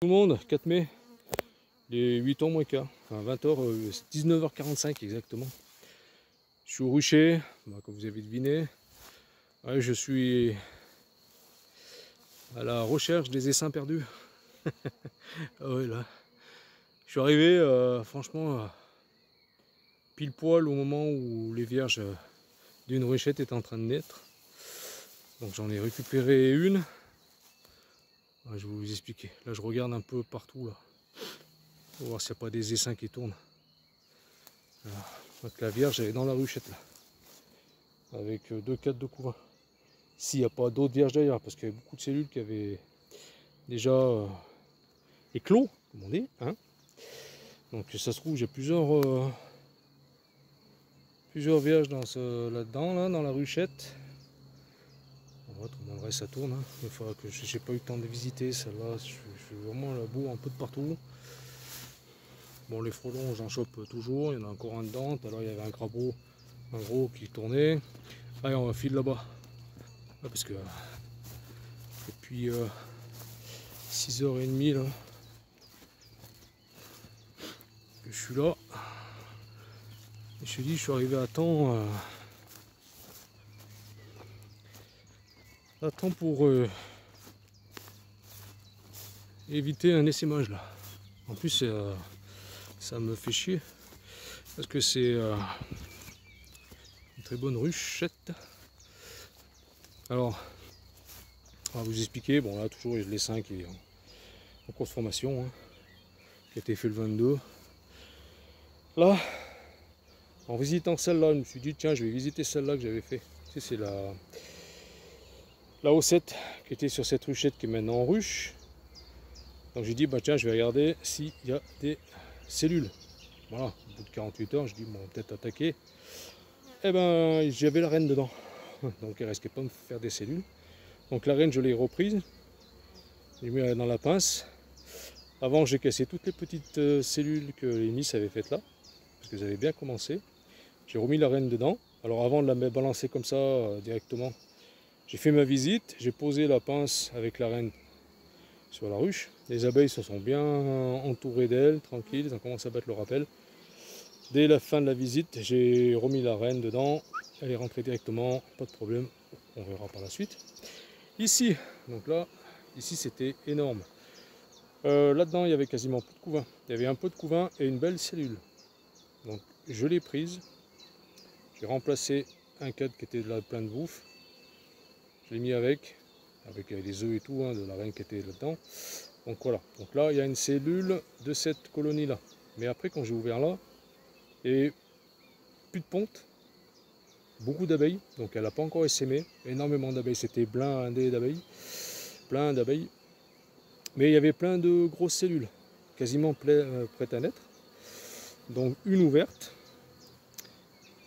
Tout le monde, 4 mai, il est 8h moins quart, enfin 20h, 19h45 exactement. Je suis au rucher, comme vous avez deviné. Ouais, je suis à la recherche des essaims perdus. Ah ouais, là. Je suis arrivé, franchement, pile poil au moment où les vierges d'une ruchette étaient en train de naître. Donc j'en ai récupéré une. Ouais, je vais vous expliquer. Là, je regarde un peu partout, là. Pour voir s'il n'y a pas des essaims qui tournent. Voilà. Donc la vierge, elle est dans la ruchette, là. Avec 2 cadres de couvain. S'il n'y a pas d'autres vierges d'ailleurs, parce qu'il y avait beaucoup de cellules qui avaient déjà éclos, comme on dit. Hein. Donc ça se trouve, j'ai plusieurs vierges là-dedans, là, dans la ruchette. Ouais, tout le monde reste, ça tourne. Hein. Il faudra que j'ai pas eu le temps de visiter celle-là. Je suis vraiment à la bourre un peu de partout. Bon, les frelons, j'en chope toujours. Il y en a encore un dedans. Tout à l'heure, il y avait un crapaud, un gros qui tournait. Allez, on va filer là-bas. Ah, parce que depuis 6h30 là, que je suis là. Et je te dis, je suis arrivé à temps. À temps pour éviter un essaimage là. En plus, ça me fait chier parce que c'est une très bonne ruchette. Alors, on va vous expliquer. Bon, là, toujours l'essaim qui est en cours de formation, hein, qui a été fait le 22. Là, en visitant celle-là, je me suis dit, tiens, je vais visiter celle-là que j'avais fait. Tu sais, c'est la O7 qui était sur cette ruchette qui est maintenant en ruche. Donc j'ai dit, bah tiens, je vais regarder s'il y a des cellules. Voilà, au bout de 48 heures, je dis, bon, peut-être attaquer. Eh ben, j'avais la reine dedans. Donc elle risquait pas de me faire des cellules. Donc la reine, je l'ai reprise. J'ai mis dans la pince. Avant, j'ai cassé toutes les petites cellules que les Miss avaient faites là. Parce qu'elles avaient bien commencé. J'ai remis la reine dedans. Alors avant de la balancer comme ça directement, j'ai fait ma visite. J'ai posé la pince avec la reine sur la ruche. Les abeilles se sont bien entourées d'elles, tranquilles, elles ont commencé à battre le rappel. Dès la fin de la visite, j'ai remis la reine dedans, elle est rentrée directement, pas de problème, on verra par la suite. Ici, donc là, ici c'était énorme. Là-dedans, il y avait quasiment plus de couvain. Il y avait un peu de couvain et une belle cellule. Donc je l'ai prise, j'ai remplacé un cadre qui était là plein de bouffe, je l'ai mis avec les œufs et tout, hein, de la reine qui était là-dedans. Donc voilà, donc là il y a une cellule de cette colonie là. Mais après quand j'ai ouvert là, et plus de ponte, beaucoup d'abeilles, donc elle n'a pas encore essaimé, énormément d'abeilles, c'était blindé d'abeilles, plein d'abeilles. Mais il y avait plein de grosses cellules, quasiment prêtes à naître. Donc une ouverte.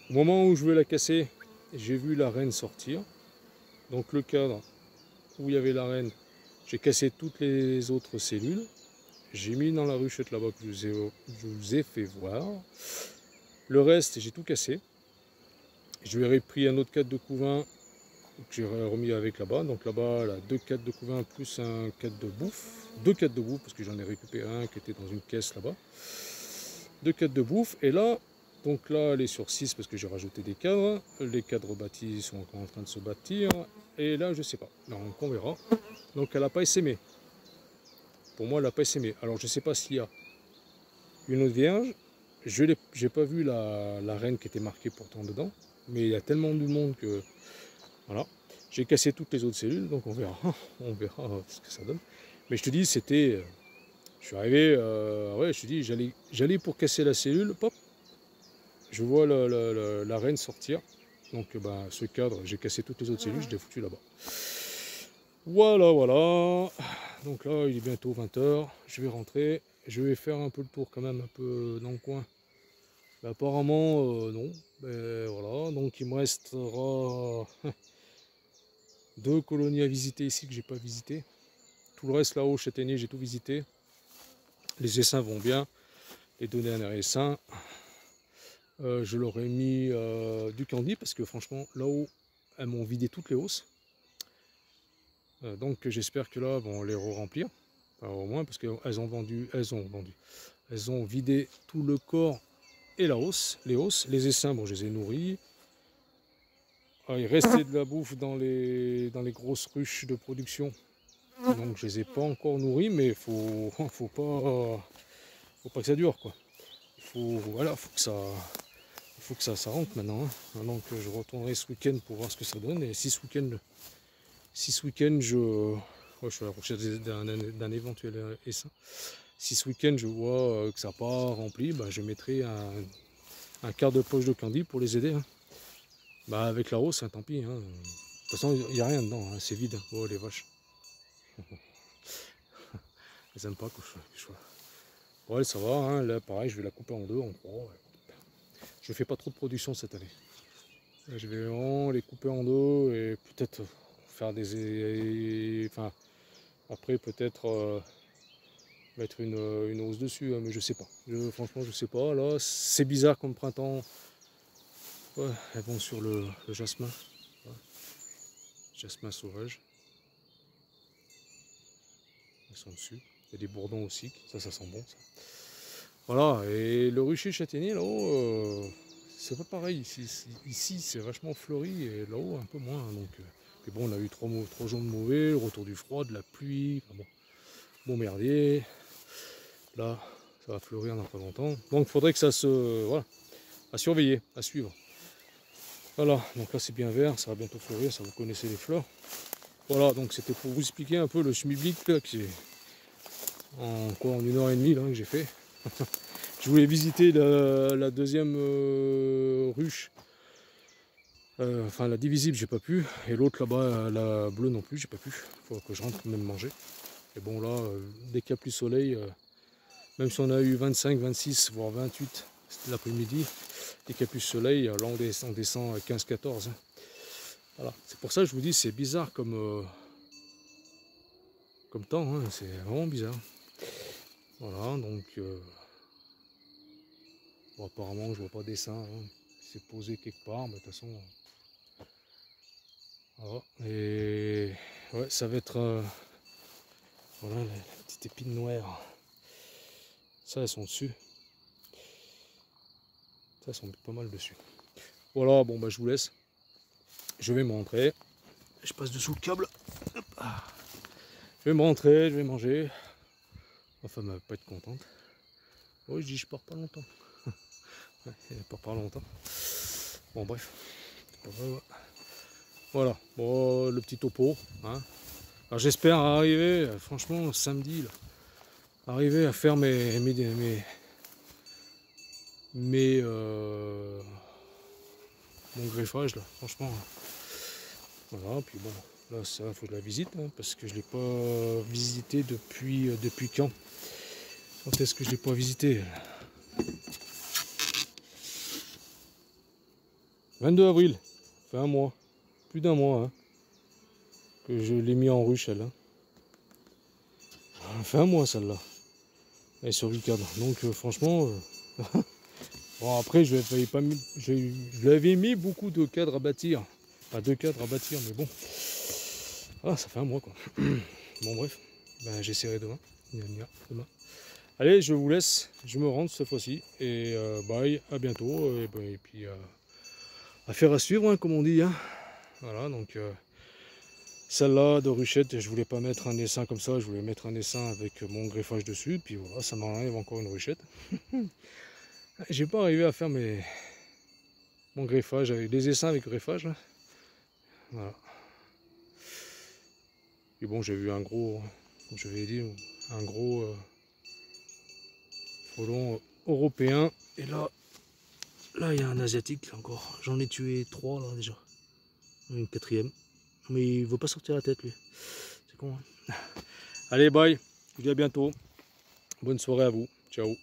Au moment où je veux la casser, j'ai vu la reine sortir. Donc le cadre où il y avait la reine, j'ai cassé toutes les autres cellules. J'ai mis dans la ruchette là-bas que je vous ai fait voir. Le reste, j'ai tout cassé. Je lui ai pris un autre cadre de couvain que j'ai remis avec là-bas. Donc là-bas, là, 2 cadres de couvain plus un cadre de bouffe. 2 cadres de bouffe parce que j'en ai récupéré un qui était dans une caisse là-bas. 2 cadres de bouffe. Et là, donc là, elle est sur 6 parce que j'ai rajouté des cadres. Les cadres bâtis sont encore en train de se bâtir. Et là, je sais pas. Donc on verra. Donc elle n'a pas essaimé. Pour moi, elle n'a pas essaimé. Alors je ne sais pas s'il y a une autre vierge. Je n'ai pas vu la reine qui était marquée pourtant dedans. Mais il y a tellement de monde que... Voilà. J'ai cassé toutes les autres cellules, donc on verra. On verra ce que ça donne. Mais je te dis, c'était... Je suis arrivé... ouais, je te dis, j'allais pour casser la cellule. Pop. Je vois la reine sortir. Donc bah, ce cadre, j'ai cassé toutes les autres cellules, je l'ai foutu là-bas. Voilà, voilà. Donc là, il est bientôt 20h. Je vais rentrer. Je vais faire un peu le tour quand même, un peu dans le coin. Mais apparemment, non. Mais voilà, donc il me restera 2 colonies à visiter ici que j'ai pas visité. Tout le reste là-haut, châtaignier, j'ai tout visité. Les essaims vont bien. Les 2 derniers essaims. Je leur ai mis du candy parce que franchement, là-haut, elles m'ont vidé toutes les hausses. Donc j'espère que là, bon, on les re-remplir. Enfin, au moins parce qu'elles elles ont vidé tout le corps et la hausse, les essaims, bon je les ai nourris. Ah, il restait de la bouffe dans les grosses ruches de production, donc je les ai pas encore nourris, mais faut pas que ça dure quoi. Voilà, faut que ça rentre maintenant, hein. Maintenant que je retournerai ce week-end pour voir ce que ça donne, et si ce week-end je suis à la recherche d'un éventuel essaim. Si ce week-end je vois que ça n'a pas rempli, bah, je mettrai un quart de poche de candy pour les aider, hein. Bah, avec la hausse, hein, tant pis, hein. De toute façon, il n'y a rien dedans, hein, c'est vide. Oh les vaches. Elles n'aiment pas que ouais, ça va, hein. Là pareil, je vais la couper en deux, en trois. Ouais. Je fais pas trop de production cette année. Là, je vais vraiment les couper en deux et peut-être faire enfin, après peut-être mettre une hausse dessus, hein, mais je sais pas. Franchement, je sais pas. Là, c'est bizarre comme printemps. Ouais, elles vont sur le jasmin. Ouais. Jasmin sauvage. Elles sont dessus. Il y a des bourdons aussi, ça sent bon ça. Voilà, et le rucher châtaignier là-haut, c'est pas pareil. Ici c'est vachement fleuri et là-haut un peu moins. Donc, puis bon, on a eu 3 jours de mauvais, le retour du froid, de la pluie, enfin bon merdier. Là, ça va fleurir dans pas longtemps. Donc il faudrait que ça se. Voilà, à surveiller, à suivre. Voilà, donc là c'est bien vert, ça va bientôt fleurir, ça vous connaissez les fleurs. Voilà, donc c'était pour vous expliquer un peu le schmilblick là, qui est en 1h30 là, que j'ai fait. Je voulais visiter la deuxième ruche, enfin la divisible, j'ai pas pu, et l'autre là-bas, la bleue non plus, j'ai pas pu. Il faut que je rentre même manger. Et bon là, dès qu'il y a plus de soleil, même si on a eu 25, 26, voire 28, c'était l'après-midi, dès qu'il y a plus de soleil, là on descend à 15, 14. Hein. Voilà, c'est pour ça que je vous dis, c'est bizarre comme temps, hein. C'est vraiment bizarre. Voilà, donc bon, apparemment je vois pas d'essaim, hein. C'est posé quelque part, mais de toute façon. Voilà. Et ouais, ça va être voilà la petite épine noire. Ça, elles sont dessus. Ça, elles sont pas mal dessus. Voilà, bon bah je vous laisse. Je vais me rentrer. Je passe dessous le câble. Hop. Je vais me rentrer, je vais manger. Ma femme va pas être contente. Oui, je dis je pars pas longtemps. Ouais, elle part pas longtemps. Bon bref. C'est pas grave. Voilà, bon, le petit topo. Hein. Alors j'espère arriver, franchement, samedi, là, arriver à faire mon greffage, là, franchement. Voilà, puis bon, là, ça, il faut que je la visite, hein, parce que je ne l'ai pas visité depuis quand? Quand est-ce que je ne l'ai pas visité? 22 avril, ça fait un mois, plus d'un mois, hein, que je l'ai mis en ruche, elle. Hein. Ça fait un mois, celle-là. Elle est sur le cadre, donc franchement... Bon après je l'avais mis beaucoup de cadres à bâtir. Pas 2 cadres à bâtir, mais bon. Ah, ça fait un mois quoi. Bon bref, ben, j'essaierai demain. Demain. Allez, je vous laisse, je me rends cette fois-ci. Et bye, à bientôt. Et puis affaire à suivre, hein, comme on dit. Hein. Voilà, donc celle-là de ruchette, je voulais pas mettre un essaim comme ça, je voulais mettre un essaim avec mon greffage dessus. Puis voilà, ça m'enlève encore une ruchette. J'ai pas arrivé à faire mon greffage avec des essaims avec greffage là. Voilà. Et bon, j'ai eu un gros, comme je l'ai dit, un gros frelon européen. Et là il y a un asiatique encore. J'en ai tué 3 là déjà. Une 4e. Mais il veut pas sortir la tête lui. C'est con. Hein. Allez, bye. Je vous dis à bientôt. Bonne soirée à vous. Ciao.